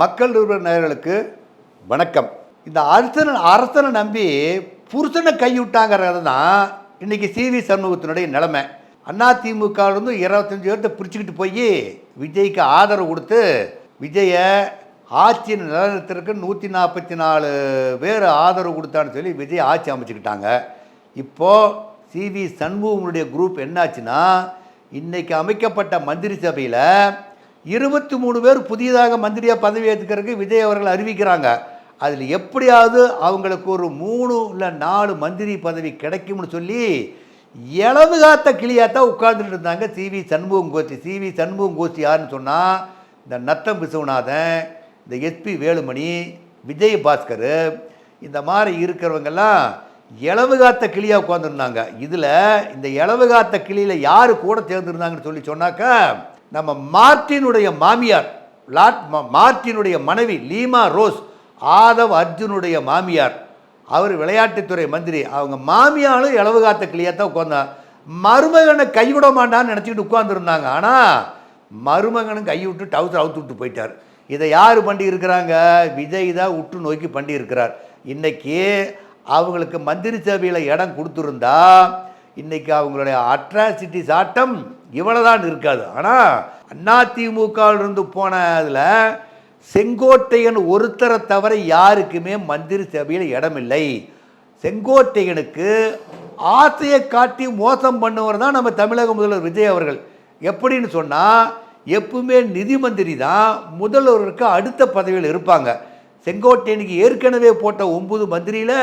மக்கள் விருப்ப நேயர்களுக்கு வணக்கம். இந்த அரசனை நம்பி புருஷனை கைவிட்டாங்கிறது தான் இன்னைக்கு சிவி சண்முகத்தினுடைய நிலைமை. அதிமுகவிலிருந்து 25 பேர்த்த பிரிச்சுக்கிட்டு போய் விஜய்க்கு ஆதரவு கொடுத்து விஜயை ஆட்சியின் நிலநிறுத்திற்கு 144 பேர் ஆதரவு கொடுத்தான்னு சொல்லி விஜய் ஆட்சி அமைச்சுக்கிட்டாங்க. இப்போது சிவி சண்முகனுடைய குரூப் என்னாச்சுன்னா, இன்றைக்கி அமைக்கப்பட்ட மந்திரி சபையில் 23 பேர் புதியதாக மந்திரியாக பதவி ஏற்றுக்கிறதுக்கு விஜய் அவர்கள் அறிவிக்கிறாங்க. அதில் எப்படியாவது அவங்களுக்கு ஒரு 3 இல்லை 4 மந்திரி பதவி கிடைக்கும்னு சொல்லி இளவு காத்த கிளியாத்தான் உட்கார்ந்துட்டு இருந்தாங்க சிவி சண்முகம் கோஷ்டி. சிவி சண்முகம் கோஷ்டி யாருன்னு சொன்னால், இந்த நத்தம் விசுவநாதன், இந்த எஸ்பி வேலுமணி, விஜய் பாஸ்கர், இந்த மாதிரி இருக்கிறவங்கெல்லாம் இளவு காத்த கிளியாக உட்காந்துருந்தாங்க. இதில் இந்த இளவு காத்த கிளியில் யார் கூட சேர்ந்துருந்தாங்கன்னு சொல்லி சொன்னாக்கா, நம்ம மார்ட்டினுடைய மாமியார், மார்ட்டினுடைய மனைவி லீமா ரோஸ், ஆதவ் அர்ஜுனுடைய மாமியார், அவர் விளையாட்டுத்துறை மந்திரி, அவங்க மாமியாரும் இளவு காத்த கிளியாக தான் உட்காந்தாங்க. மருமகனை கைவிட மாட்டான்னு நினச்சிக்கிட்டு உட்காந்துருந்தாங்க. ஆனால் மருமகனும் கைவிட்டு டவுசர் அவுத்து விட்டு போயிட்டார். இதை யார் பண்ணி இருக்கிறாங்க? விஜய் தான் உற்று நோக்கி பண்ணி இருக்கிறார். இன்றைக்கி அவங்களுக்கு மந்திரி சபையில் இடம் கொடுத்துருந்தா இன்றைக்கி அவங்களுடைய அட்ராசிட்டிஸ் ஆட்டம் இவ்வளோதான் இருக்காது. ஆனால் அதிமுகவிலிருந்து போன அதில் செங்கோட்டையன் ஒருத்தரை தவிர யாருக்குமே மந்திரி சபையில் இடமில்லை. செங்கோட்டையனுக்கு ஆசையை காட்டி மோசம் பண்ணுவர் தான் நம்ம தமிழக முதல்வர் விஜய் அவர்கள். எப்படின்னு சொன்னால், எப்பவுமே நிதி மந்திரி தான் முதல்வருக்கு அடுத்த பதவியில் இருப்பாங்க. செங்கோட்டையனுக்கு ஏற்கனவே போட்ட 9 மந்திரியில்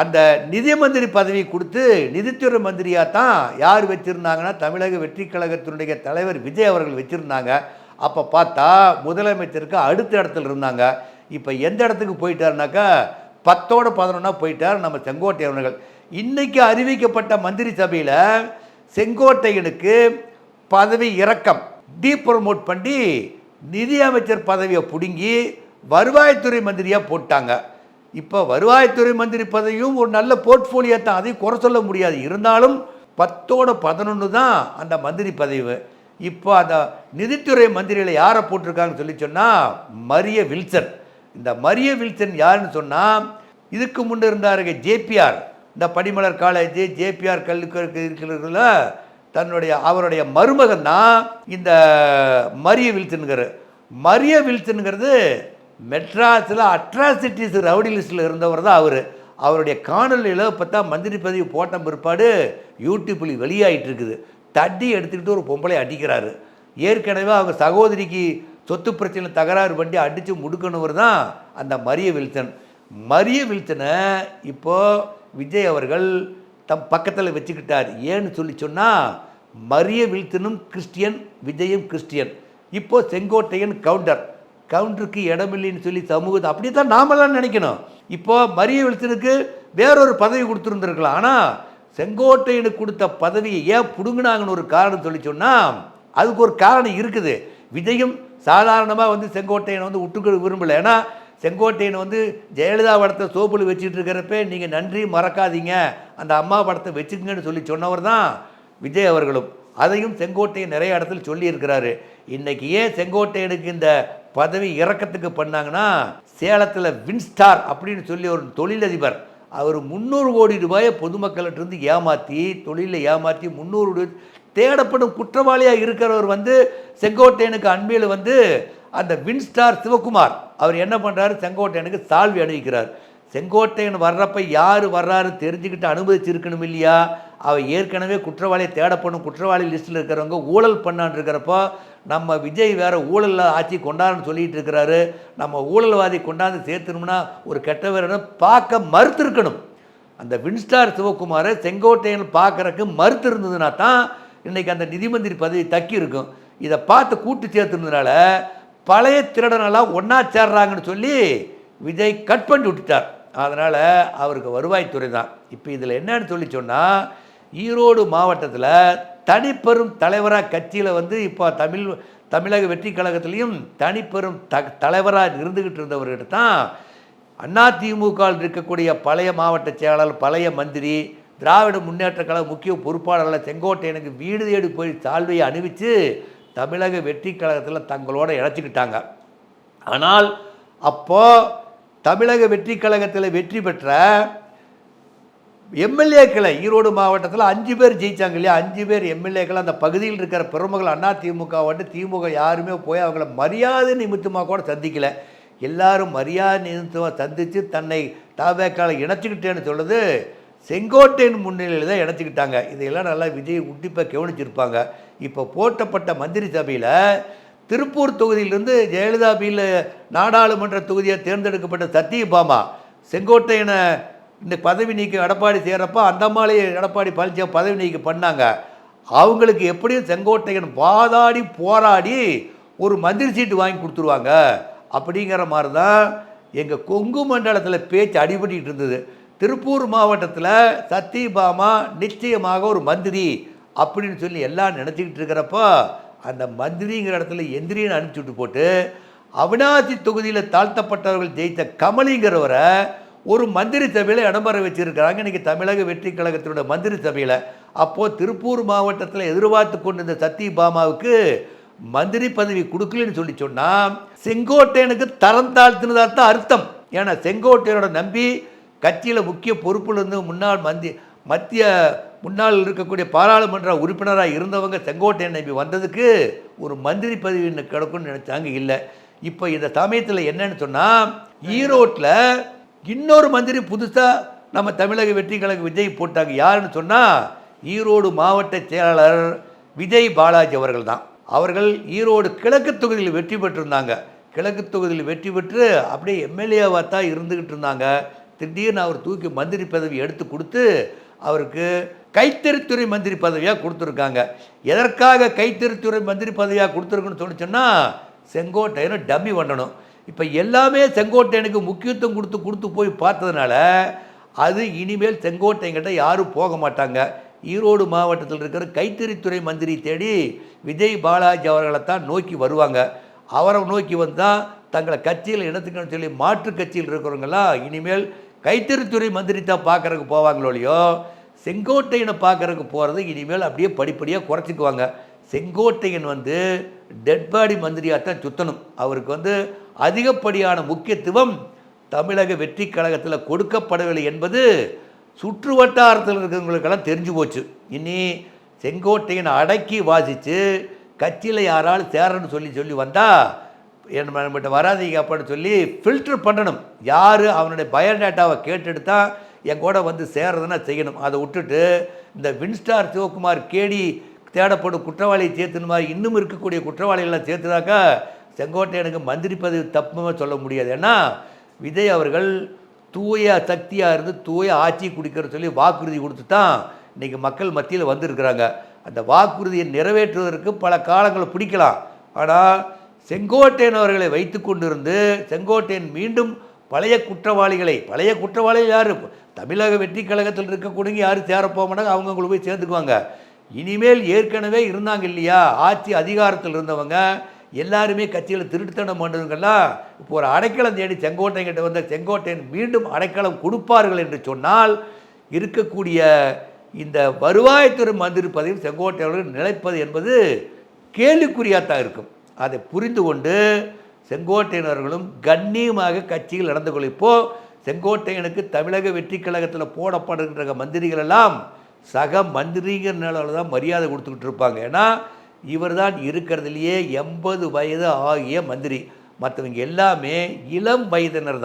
அந்த நிதி மந்திரி பதவி கொடுத்து நிதித்துறை மந்திரியாக தான் யார் வச்சுருந்தாங்கன்னா, தமிழக வெற்றி கழகத்தினுடைய தலைவர் விஜய் அவர்கள் வச்சுருந்தாங்க. அப்போ பார்த்தா முதலமைச்சருக்கு அடுத்த இடத்துல இருந்தாங்க. இப்போ எந்த இடத்துக்கு போயிட்டாருனாக்கா 10ஓட 11 போயிட்டார் நம்ம செங்கோட்டையன் அவர்கள். இன்றைக்கி அறிவிக்கப்பட்ட மந்திரி சபையில் செங்கோட்டையனுக்கு பதவி இறக்கம், டீப்ரமோட் பண்ணி நிதி அமைச்சர் பதவியை பிடுங்கி வருவாய்த்துறை மந்திரியாக போட்டாங்க. இப்போ வருவாய்த்துறை மந்திரி பதவியும் ஒரு நல்ல போர்ட்ஃபோலியோ தான், அதையும் குறை சொல்ல முடியாது. இருந்தாலும் 10ஓட 11 தான் அந்த மந்திரி பதவி. இப்போ அந்த நிதித்துறை மந்திரியில் யாரை போட்டிருக்காங்கன்னு சொல்லி சொன்னால், மரிய வில்சன். இந்த மரிய வில்சன் யாருன்னு சொன்னால், இதுக்கு முன்னே இருந்தாருங்க ஜேபிஆர், இந்த படிமலர் காலேஜ், ஜேபிஆர் கல்லூரி இருக்கிறதுல அவருடைய மருமகன் தான் இந்த மரிய வில்சனுங்கிறது. மரிய வில்சனுங்கிறது மெட்ராஸில் அட்ராசிட்டிஸ் ரவுடி லிஸ்ட்டில் இருந்தவர் தான் அவர். அவருடைய காணொலியில் பார்த்தா மந்திரி பதவி போட்ட பிற்பாடு யூடியூப்பில் வெளியாகிட்டு இருக்குது. தட்டி எடுத்துக்கிட்டு ஒரு பொம்பளை அடிக்கிறாரு. ஏற்கனவே அவங்க சகோதரிக்கு சொத்து பிரச்சனை தகராறு பண்ணி அடித்து முடுக்கணுவர் தான் அந்த மரிய வில்சன். மரிய வில்சனை இப்போது விஜய் அவர்கள் தம் பக்கத்தில் வச்சுக்கிட்டார். ஏன்னு சொல்லி சொன்னால், மரிய வில்சனும் கிறிஸ்டியன், விஜயும் கிறிஸ்டியன். இப்போது செங்கோட்டையன் கவுண்டருக்கு இடமில்லைன்னு சொல்லி சமூகத்தை அப்படி தான் நாமெல்லாம் நினைக்கணும். இப்போது மரிய வில்சனுக்கு வேறொரு பதவி கொடுத்துருந்துருக்கலாம். ஆனால் செங்கோட்டையனுக்கு கொடுத்த பதவியை ஏன் பிடுங்கினாங்கன்னு ஒரு காரணம் சொல்லி சொன்னால், அதுக்கு ஒரு காரணம் இருக்குது. விஜயும் சாதாரணமாக செங்கோட்டையனை விட்டுக்க விரும்பலை. ஏன்னா செங்கோட்டையன் ஜெயலலிதா படத்தை சோப்பில் வச்சுட்டு இருக்கிறப்ப நீங்கள் நன்றி மறக்காதீங்க, அந்த அம்மா படத்தை வச்சுக்கங்கன்னு சொல்லி சொன்னவர் தான் விஜய் அவர்களும். அதையும் செங்கோட்டையன் நிறைய இடத்துல சொல்லியிருக்கிறாரு. இன்றைக்கி ஏன் செங்கோட்டையனுக்கு இந்த பதவி இறக்கத்துக்கு பண்ணாங்கன்னா, சேலத்தில் வின்ஸ்டார் அப்படின்னு சொல்லி ஒரு தொழிலதிபர், அவர் 300 கோடி ரூபாயை பொதுமக்கள்கிட்ட ஏமாற்றி, தொழிலில் ஏமாற்றி 300 தேடப்படும் குற்றவாளியாக இருக்கிறவர் செங்கோட்டையனுக்கு அண்மையில் அந்த வின்ஸ்டார் சிவகுமார் அவர் என்ன பண்ணுறாரு, செங்கோட்டையனுக்கு சால்வி அணிவிக்கிறார். செங்கோட்டையன் வர்றப்ப யார் வர்றாரு தெரிஞ்சுக்கிட்டு அனுமதிச்சிருக்கணும் இல்லையா? அவர் ஏற்கனவே குற்றவாளியை தேடப்படும் குற்றவாளி லிஸ்ட்டில் இருக்கிறவங்க ஊழல் பண்ணான்னு இருக்கிறப்போ, நம்ம விஜய் வேறு ஊழலில் ஆட்சி கொண்டாடுன்னு சொல்லிகிட்டு இருக்கிறாரு. நம்ம ஊழல்வாதி கொண்டாந்து சேர்த்துணும்னா ஒரு கெட்டவரை பார்க்க மறுத்திருக்கணும். அந்த வின்ஸ்டார் சிவகுமாரை செங்கோட்டையன் பார்க்குறக்கு மறுத்து இருந்ததுனா தான் இன்றைக்கி அந்த நிதிமந்திரி பதவி தக்கி இருக்கும். இதை பார்த்து கூட்டு சேர்த்துருந்ததுனால பழைய திருடனெல்லாம் ஒன்றா சேர்றாங்கன்னு சொல்லி விஜய் கட் பண்ணி விட்டுட்டார். அதனால் அவருக்கு வருவாய்த்துறை தான். இப்போ இதில் என்னன்னு சொல்லி சொன்னால், ஈரோடு மாவட்டத்தில் தனிப்பெரும் தலைவராக கட்சியில் இப்போ தமிழக வெற்றி கழகத்திலையும் தனிப்பெரும் தலைவராக இருந்துக்கிட்டு இருந்தவர்கிட்ட தான் அதிமுகவில் இருக்கக்கூடிய பழைய மாவட்ட செயலாளர், பழைய மந்திரி, திராவிட முன்னேற்ற கழக முக்கிய பொறுப்பாளர்கள் செங்கோட்டையனுக்கு வீடு தேடி போய் சால்வையை அணிவித்து தமிழக வெற்றி கழகத்தில் தங்களோட இணைச்சிக்கிட்டாங்க. ஆனால் அப்போ தமிழக வெற்றி கழகத்தில் வெற்றி பெற்ற எம்எல்ஏக்களை ஈரோடு மாவட்டத்தில் 5 பேர் ஜெயித்தாங்க இல்லையா, 5 பேர் எம்எல்ஏக்கள் அந்த பகுதியில் இருக்கிற பெருமகள் அண்ணா திமுக திமுக யாருமே போய் அவங்கள மரியாதை நிமித்தமாக கூட சந்திக்கலை. எல்லாரும் மரியாதை நிமித்தமாக சந்தித்து தன்னை தாவேக்கால இணைச்சிக்கிட்டேன்னு சொல்லுது செங்கோட்டையின் முன்னிலையில் தான் இணைச்சிக்கிட்டாங்க. இதையெல்லாம் நல்லா விஜய் உட்டிப்பாக கவனிச்சிருப்பாங்க. இப்போ போட்டப்பட்ட மந்திரி சபையில் திருப்பூர் தொகுதியிலிருந்து ஜெயலலிதா பியில் நாடாளுமன்ற தொகுதியை தேர்ந்தெடுக்கப்பட்ட சத்தியபாமா செங்கோட்டையனை இந்த பதவி நீக்கம் எடப்பாடி செய்கிறப்ப அந்த மாதிரி எடப்பாடி பழனிசாமி பதவி நீக்கம் பண்ணாங்க. அவங்களுக்கு எப்படியும் செங்கோட்டையன் வாதாடி போராடி ஒரு மந்திரி சீட்டு வாங்கி கொடுத்துருவாங்க அப்படிங்கிற மாதிரி தான் எங்கள் கொங்கு மண்டலத்தில் பேச்சு அடிபட்டு இருந்தது. திருப்பூர் மாவட்டத்தில் சத்தியபாமா நிச்சயமாக ஒரு மந்திரி அப்படின்னு சொல்லி எல்லாம் நினச்சிக்கிட்டு இருக்கிறப்போ அந்த மந்திரிங்கிற இடத்துல எந்திரின்னு அனுப்பிச்சுட்டு போட்டு அவினாசி தொகுதியில் தாழ்த்தப்பட்டவர்கள் ஜெயித்த கமலிங்கிறவரை ஒரு மந்திரி சபையில் இடம்பெற வச்சுருக்கிறாங்க இன்றைக்கி தமிழக வெற்றி கழகத்தினுடைய மந்திரி சபையில். அப்போது திருப்பூர் மாவட்டத்தில் எதிர்பார்த்து கொண்டிருந்த சத்தியபாமாவுக்கு மந்திரி பதவி கொடுக்கலன்னு சொல்லி சொன்னால் செங்கோட்டையனுக்கு தரம் தாழ்த்தினதாக தான் அர்த்தம். ஏன்னா செங்கோட்டையனோட நம்பி கட்சியில் முக்கிய பொறுப்பில் இருந்து மத்திய முன்னாள் இருக்கக்கூடிய பாராளுமன்ற உறுப்பினராக இருந்தவங்க செங்கோட்டையன் நம்பி வந்ததுக்கு ஒரு மந்திரி பதவி கிடக்கும்னு நினச்சாங்க. இல்லை, இப்போ இந்த சமயத்தில் என்னன்னு சொன்னால் ஈரோட்டில் இன்னொரு மந்திரி புதுசாக நம்ம தமிழக வெற்றி கழக விஜய் போட்டாங்க. யாருன்னு சொன்னால் ஈரோடு மாவட்ட செயலாளர் விஜய் பாலாஜி அவர்கள் தான். அவர்கள் ஈரோடு கிழக்கு தொகுதியில் வெற்றி பெற்றிருந்தாங்க. கிழக்கு தொகுதியில் வெற்றி பெற்று அப்படியே எம்எல்ஏவாக தான் இருந்துக்கிட்டு இருந்தாங்க. திடீர்னு அவர் தூக்கி மந்திரி பதவி எடுத்து கொடுத்து அவருக்கு கைத்தறித்துறை மந்திரி பதவியாக கொடுத்துருக்காங்க. எதற்காக கைத்தறித்துறை மந்திரி பதவியாக கொடுத்துருக்குன்னு சொல்லிச்சோன்னா செங்கோட்டையனை டம்மி பண்ணணும். இப்போ எல்லாமே செங்கோட்டையனுக்கு முக்கியத்துவம் கொடுத்து போய் பார்த்ததுனால அது இனிமேல் செங்கோட்டையன்கிட்ட யாரும் போக மாட்டாங்க. ஈரோடு மாவட்டத்தில் இருக்கிற கைத்தறித்துறை மந்திரி தேடி விஜய் பாலாஜி அவர்களைத்தான் நோக்கி வருவாங்க. அவரை நோக்கி வந்தால் தங்களை கட்சியில் இணைத்துக்கணும்னு சொல்லி மாற்று கட்சியில் இருக்கிறவங்கெல்லாம் இனிமேல் கைத்தறித்துறை மந்திரி தான் பார்க்குறதுக்கு போவாங்களோ இல்லையோ, செங்கோட்டையனை பார்க்குறதுக்கு போகிறது இனிமேல் அப்படியே படிப்படியாக குறைச்சிக்குவாங்க. செங்கோட்டையன் டெட் பாடி மந்திரியாக தான் சுற்றணும். அவருக்கு அதிகப்படியான முக்கியத்துவம் தமிழக வெற்றி கழகத்தில் கொடுக்கப்படவில்லை என்பது சுற்று வட்டாரத்தில் இருக்கிறவங்களுக்கெல்லாம் தெரிஞ்சு போச்சு. இனி செங்கோட்டையனை அடக்கி வாசித்து கட்சியில் யாராலும் சேரன்னு சொல்லி வந்தால் நம்மகிட்ட வராதீங்க அப்படின்னு சொல்லி ஃபில்டர் பண்ணணும். யார் அவனுடைய பயோடேட்டாவை கேட்டுட்டு என் கூட சேரதுன்னா செய்யணும். அதை விட்டுட்டு இந்த வின்ஸ்டார் சிவகுமார் கேடி தேடப்படும் குற்றவாளியை சேர்த்துன மாதிரி இன்னும் இருக்கக்கூடிய குற்றவாளிகள்லாம் சேர்த்துனாக்கா செங்கோட்டையனுக்கு மந்திரி பதவி தப்புமே சொல்ல முடியாது. ஏன்னா விஜய் அவர்கள் தூய சக்தியாக இருந்து தூய ஆட்சி குடிக்கிறன்னு சொல்லி வாக்குறுதி கொடுத்து தான் இன்றைக்கி மக்கள் மத்தியில் வந்திருக்கிறாங்க. அந்த வாக்குறுதியை நிறைவேற்றுவதற்கு பல காலங்கள் பிடிக்கலாம். ஆனால் செங்கோட்டையன் அவர்களை வைத்து கொண்டிருந்து செங்கோட்டையன் மீண்டும் பழைய குற்றவாளிகள் யார் தமிழக வெற்றி கழகத்தில் இருக்கக்கூடிய யாரும் சேரப்போக மாட்டாங்க. அவங்களுக்கு போய் சேர்ந்துக்குவாங்க. இனிமேல் ஏற்கனவே இருந்தாங்க இல்லையா ஆட்சி அதிகாரத்தில் இருந்தவங்க எல்லாருமே கட்சியில் திருட்டுத்தனம் பண்ணுறவங்கெல்லாம் இப்போ ஒரு அடைக்கலம் தேடி செங்கோட்டையன்கிட்ட வந்த செங்கோட்டையன் மீண்டும் அடைக்கலம் கொடுப்பார்கள் என்று சொன்னால் இருக்கக்கூடிய இந்த வருவாய்த்துறை மந்திரி பதவி செங்கோட்டையன் நிலைப்பது என்பது கேள்விக்குறியாகத்தான் இருக்கும். அதை புரிந்து கொண்டு செங்கோட்டையனர்களும் கண்ணியமாக கட்சியில் நடந்து கொள்ள இப்போது செங்கோட்டையனுக்கு தமிழக வெற்றி கழகத்தில் போடப்படுகின்ற மந்திரிகள் எல்லாம் சக மந்திரிங்கிற நிலையில் தான் மரியாதை கொடுத்துக்கிட்டு இருப்பாங்க. ஏன்னா இவர் தான் இருக்கிறதுலையே 80 வயது ஆகிய மந்திரி. மற்றவங்க எல்லாமே இளம் வயதினர்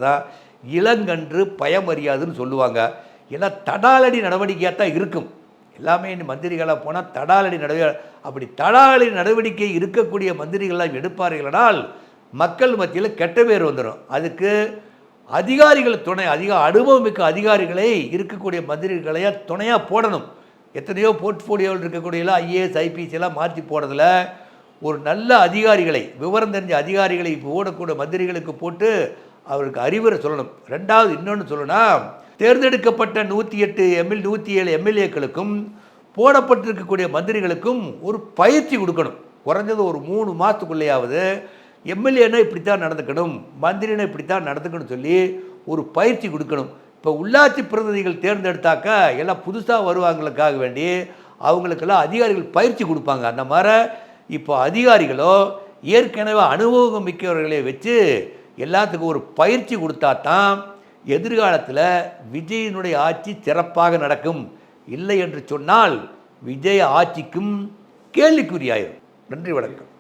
தான். இளங்கன்று பயமறியாதுன்னு சொல்லுவாங்க. எல்லாம் தடாலடி நடவடிக்கையாக தான் இருக்கும். எல்லாமே மந்திரிகளாக போனால் தடாலடி நடவடிக்கை. அப்படி தடாலடி நடவடிக்கை இருக்கக்கூடிய மந்திரிகளாக எடுப்பார்களால் மக்கள் மத்தியில் கெட்ட பேர் வந்துடும். அதுக்கு அதிகாரிகள் துணை அனுபவமிக்க அதிகாரிகளை இருக்கக்கூடிய மந்திரிகளையா துணையாக போடணும். எத்தனையோ போர்ட்ஃபோலியோவில் இருக்கக்கூடிய ஐஏஎஸ் ஐபிஎஸ் எல்லாம் மாற்றி போடுறதில் ஒரு நல்ல அதிகாரிகளை விவரம் தெரிஞ்ச அதிகாரிகளை ஓடக்கூடிய மந்திரிகளுக்கு போட்டு அவருக்கு அறிவுரை சொல்லணும். ரெண்டாவது இன்னொன்று சொல்லணும்னா தேர்ந்தெடுக்கப்பட்ட 107 எம்எல்ஏக்களுக்கும் போடப்பட்டிருக்கக்கூடிய மந்திரிகளுக்கும் ஒரு பயிற்சி கொடுக்கணும். குறைஞ்சது ஒரு 3 மாதத்துக்குள்ளேயாவது எம்எல்ஏனா இப்படித்தான் நடந்துக்கணும், மந்திரினா இப்படித்தான் நடந்துக்கணும் சொல்லி ஒரு பயிற்சி கொடுக்கணும். இப்போ உள்ளாட்சி பிரதிநிதிகள் தேர்ந்தெடுத்தாக்கா எல்லாம் புதுசாக வருவாங்களுக்காக வேண்டி அவங்களுக்கெல்லாம் அதிகாரிகள் பயிற்சி கொடுப்பாங்க. அந்த மாதிரி இப்போ அதிகாரிகளோ ஏற்கனவே அனுபவம் மிக்கவர்களை வச்சு எல்லாத்துக்கும் ஒரு பயிற்சி கொடுத்தா தான் எதிர்காலத்தில் விஜயினுடைய ஆட்சி சிறப்பாக நடக்கும். இல்லை என்று சொன்னால் விஜய் ஆட்சிக்கும் கேள்விக்குறியாயிரும். நன்றி, வணக்கம்.